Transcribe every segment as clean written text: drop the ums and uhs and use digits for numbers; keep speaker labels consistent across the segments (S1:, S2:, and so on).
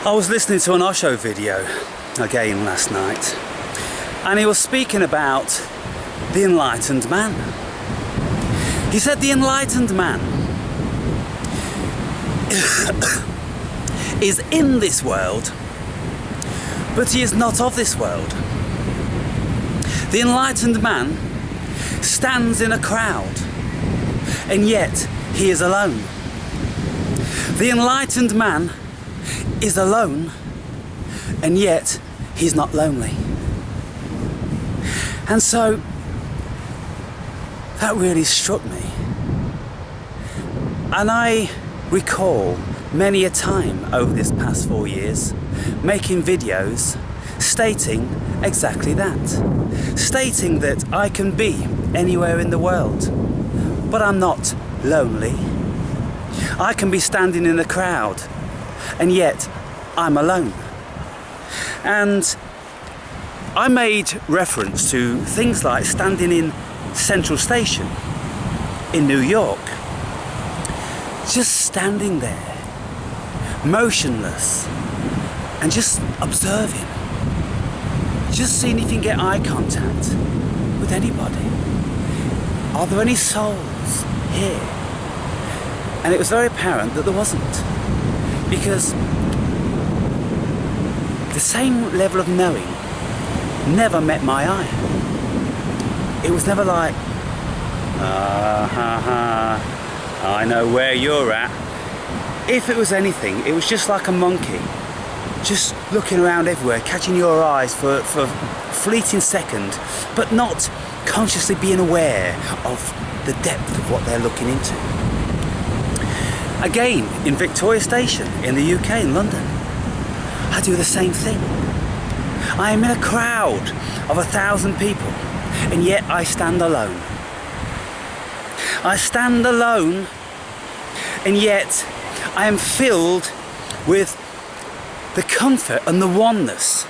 S1: I was listening to an Osho video again last night, and he was speaking about the enlightened man. He said the enlightened man is in this world, but he is not of this world. The enlightened man stands in a crowd, and yet he is alone. The enlightened man is alone, and yet he's not lonely. And so that really struck me. And I recall many a time over this past 4 years making videos stating exactly that. Stating that I can be anywhere in the world, but I'm not lonely. I can be standing in a crowd, and yet I'm alone. And I made reference to things like standing in Central Station in New York, just standing there, motionless, and just observing, just seeing if you can get eye contact with anybody. Are there any souls here? And it was very apparent that there wasn't, because the same level of knowing never met my eye. It was never like, I know where you're at. If it was anything, it was just like a monkey, just looking around everywhere, catching your eyes for a fleeting second, but not consciously being aware of the depth of what they're looking into. Again, in Victoria Station in the UK, in London, I do the same thing. I am in a crowd of 1,000 people, and yet I stand alone. I stand alone, and yet I am filled with the comfort and the oneness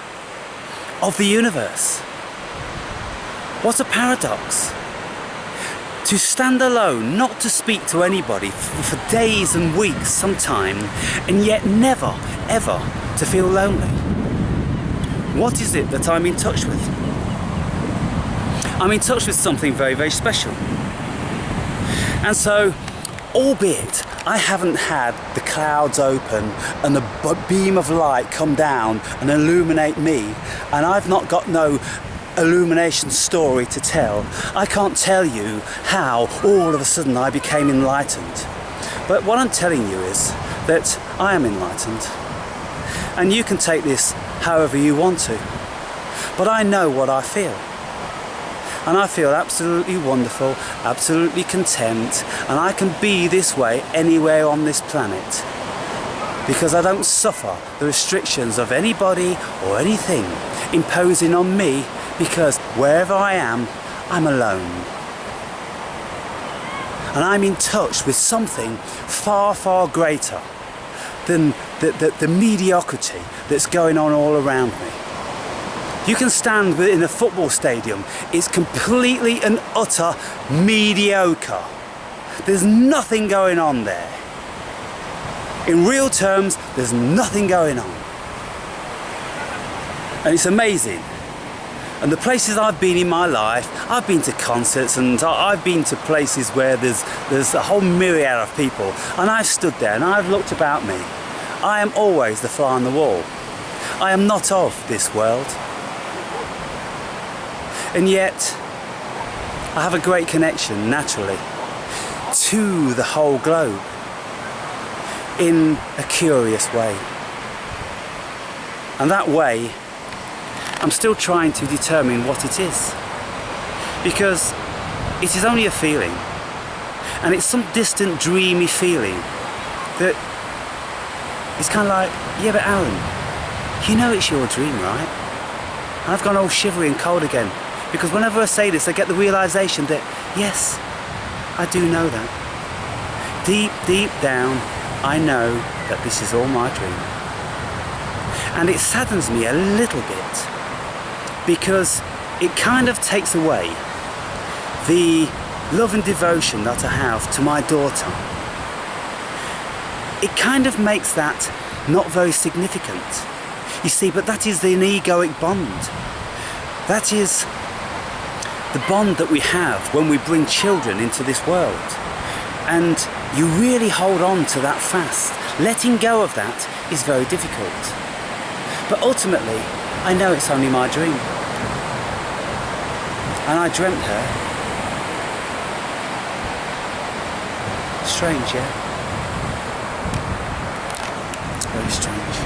S1: of the universe. What a paradox. To stand alone, not to speak to anybody for days and weeks sometime, and yet never, ever to feel lonely. What is it that I'm in touch with? I'm in touch with something very, very special. And so, albeit I haven't had the clouds open and the beam of light come down and illuminate me, and I've not got no illumination story to tell, I can't tell you how all of a sudden I became enlightened. But what I'm telling you is that I am enlightened, and you can take this however you want to, but I know what I feel, and I feel absolutely wonderful, absolutely content, and I can be this way anywhere on this planet, because I don't suffer the restrictions of anybody or anything imposing on me, because wherever I am, I'm alone. And I'm in touch with something far, far greater than the mediocrity that's going on all around me. You can stand within a football stadium, it's completely and utter mediocre. There's nothing going on there. In real terms, there's nothing going on. And it's amazing. And the places I've been in my life, I've been to concerts, and I've been to places where there's a whole myriad of people, and I've stood there and I've looked about me. I am always the fly on the wall. I am not of this world. And yet, I have a great connection, naturally, to the whole globe in a curious way. And that way, I'm still trying to determine what it is, because it is only a feeling, and it's some distant dreamy feeling that it's kind of like, yeah, but Alan, you know it's your dream, right? And I've gone all shivery and cold again, because whenever I say this I get the realisation that yes, I do know that. Deep, deep down I know that this is all my dream. And it saddens me a little bit, because it kind of takes away the love and devotion that I have to my daughter. It kind of makes that not very significant. You see, but that is an egoic bond. That is the bond that we have when we bring children into this world. And you really hold on to that fast. Letting go of that is very difficult. But ultimately, I know it's only my dream. And I dreamt her. Strange, yeah? Very strange.